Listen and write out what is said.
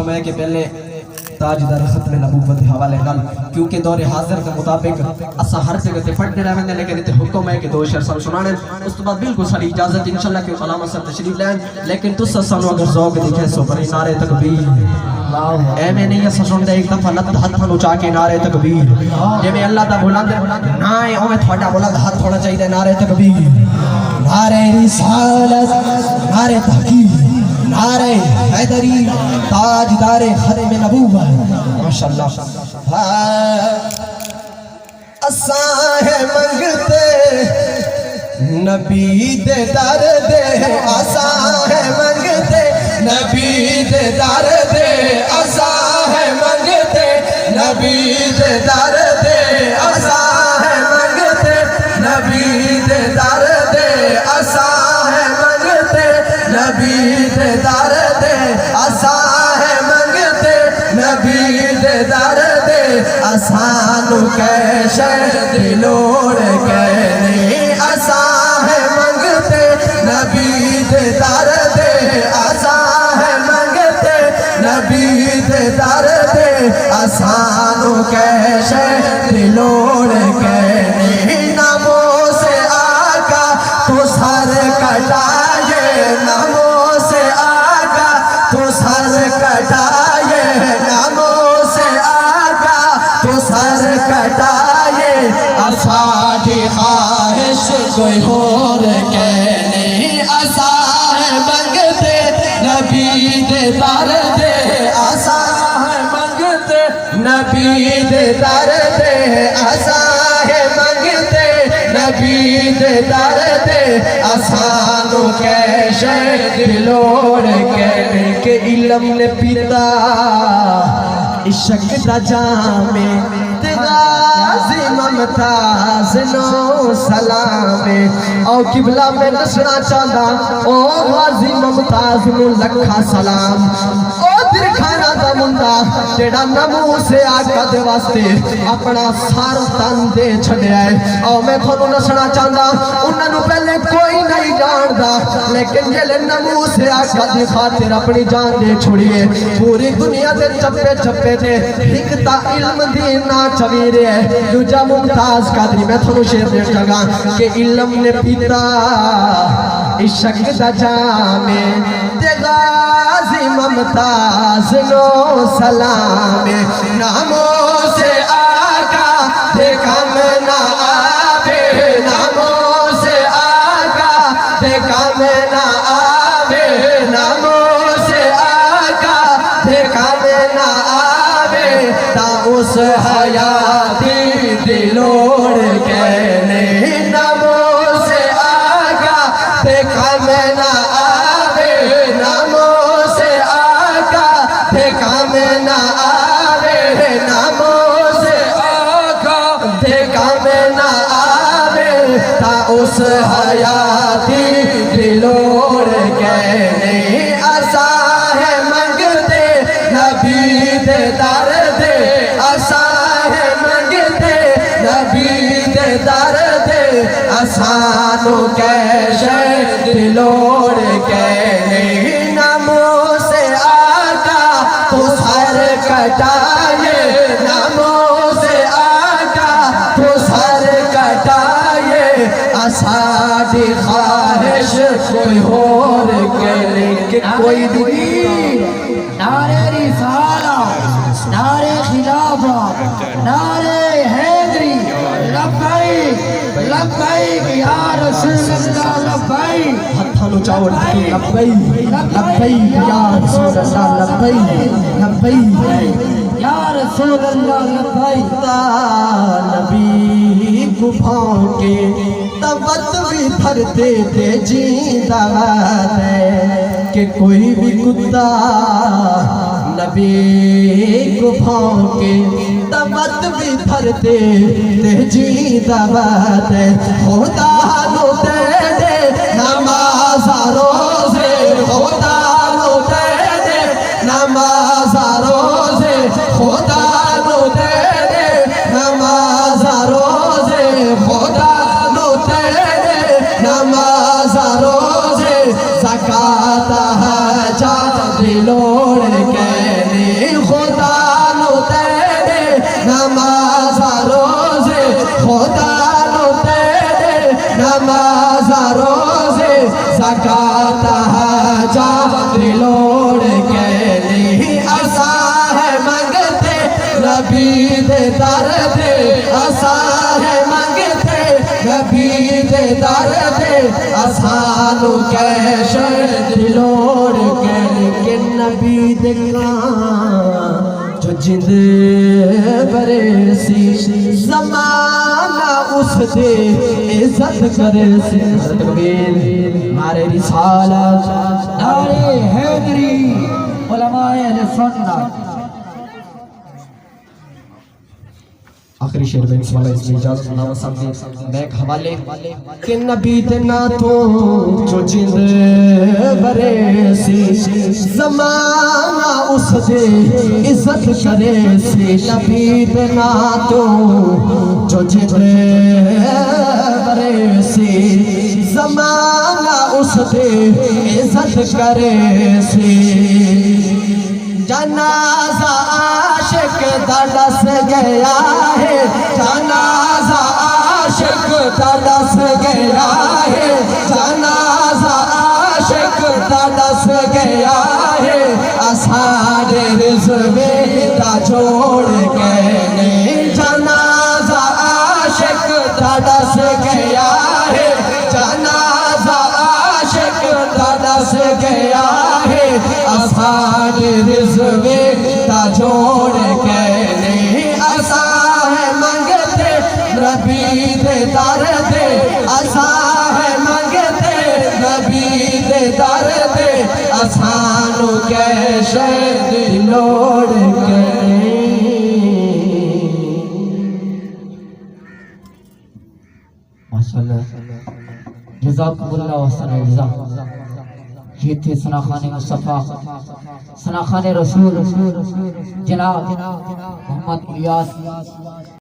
حکم ہے کہ پہلے تاجدار ختم نبوت حوالے نال کیونکہ دور حاضر کے مطابق اسا ہر جگہ تے پڑھنے رہے ہیں لیکن تے حکم ہے کہ دو شعر سب سنانے اس تو بعد بالکل ساری اجازت انشاءاللہ کہ علامہ صاحب تشریف لائیں لیکن تس سانو اگر ذوق دکھے سو بری نعرے تکبیر اے میں نہیں اسا سن دے ایک دفعہ لت ہاتھ نچا کے نعرے تکبیر جے میں اللہ دا بلند نہ ہے او میں تھوڑا بلند ہاتھ ہونا چاہیے نعرے تکبیر نعرے رسالت نعرے تحقیق نعرے حیدری تاجدار ختم نبوت ماشاءاللہ اساں ہے منگتے نبی دے در دے اساں ہے منگتے نبی دے در دے اساں ہے منگتے نبی دے در دے اساں ہے منگتے نبی دے در دے اساں ہے منگتے نبی دے در دے اساں ہے منگتے نبی دے در دے اساں نو کیشے دلوڑ کہنے اساں ہے منگتے نبی دے در دے اساں ہے منگتے نبی دے در دے اساں نو کیشے دلوڑ کہنے ناموں سے آقا تو سر کٹائے ناموں سے آقا تو سر کٹائے ناموں سے آقا تو سر کٹائے افاڈی خواہش کوئی اور کہنے اساں ہے منگتے نبی دے در دے اساں ہے منگتے نبی دے در دے اساں ہے منگتے نبی دے در دے اساں نو کیشے دلوڑ کہنے کہ علم نے پیتا عشق دا جامے غازی ممتاز نو سلامے او قبلہ میں نشنا چاہتا او غازی ممتاز نو لکھا سلام او درکھانا دا مندہ جیڑا نمو سے آقا دے واسطے اپنا سار تن دے چھڑے آئے او میں تھونو نشنا چاہتا انہوں نے پہلے کوئی نہیں جان دا لیکن جلے نمو سے آقا دی خاطر اپنی جان دے چھوڑیے پوری دنیا دے چپے چپے دے ہکتا علم دی نا چویرے دوجا ممتاز قادری میں تھونو شیر دے جگہ کہ علم نے پیتا عشق دا جامے تے غازی ممتاز نو سلامے ناموں سے آقا دے کم نہ آوے ناموں سے آقا دے کم نہ آوے ناموں سے آقا دے کم نہ آوے تا اس حیاتی دلوڑ کہنے ناموں سے آقا دے کم نہ آوے ناموں سے آقا دے کم نہ آوے ناموں سے آقا دے کم نہ آوے تا اس حیاتی دلوڑ کہنے اساں ہے منگتے نبی دے در دے اساں ہے منگتے نبی دے در دے اساں نو کیشے دلوڑ کہنے ناموں سے آقا تو سر کٹائے ناموں سے آقا تو سر کٹائے اساں دی خواہش کوئی اور کہنے کہ کوئی دین نعرے رسالہ نعرے خلافہ نعرے حیدری لبیک لبیک یا رسول اللہ لبیک ہتھانو چاوڑ دکھے لبیک لبیک یا رسول اللہ لبیک لبیک یا رسول اللہ لبیک نبی کو بھونکے تبت بھی پھرتے تھے جیندہ ہے کہ کوئی بھی کتا نبی کو بھونکے تبت بھی پھرتے تھے جیندہ ہے خدا نو دے دے نماز روزے خدا نو دے دے نماز روزے خدا نو دے دے نماز روزے خدا نو دے دے نماز روزے زکاة حاجات دلوڑ کہنے نماز روزے زکات حاجات دلوڑ کے نہیں اسا ہے منگتے نبی دے در دے اسا ہے منگتے نبی دے در دے اسانو کیشے دلوڑ کے کہ نبی دے جو جند برے سی زمانہ اس دے عزت کرے سی تکبیر نعرہ رسالت نعرہ حیدری علماء اہل سنت آخری شعر میں بسم اللہ اس میں اجازت نام سمجھے میں ایک حوالے کہ نبی دینا تو جو جند برے سی زمانہ اس دے عزت کرے سی نبی دینا تو جو جند برے سی زمانہ اس دے عزت کرے سی جنازہ عاشق دا ڈس گیا ہے جنازہ عاشق دا ڈس گیا ہے جنازہ عاشق دا ڈس گیا ہے اساڑے رضوے دا جوڑ کے نہیں جنازہ عاشق دا ڈس گیا ہے جنازہ عاشق دا ڈس گیا ہے اساڑے رضوے دا جوڑ کے نہیں اسا ہے منگتے نبی دے در دے اسا ہے منگتے نبی دے در دے اسانو کیشے دلوڑ کے ماشاءاللہ جزاکم اللہ وحسن الجزا یہ تھے ثناخان مصطفیٰ ثناخان رسول جناب محمد الیاس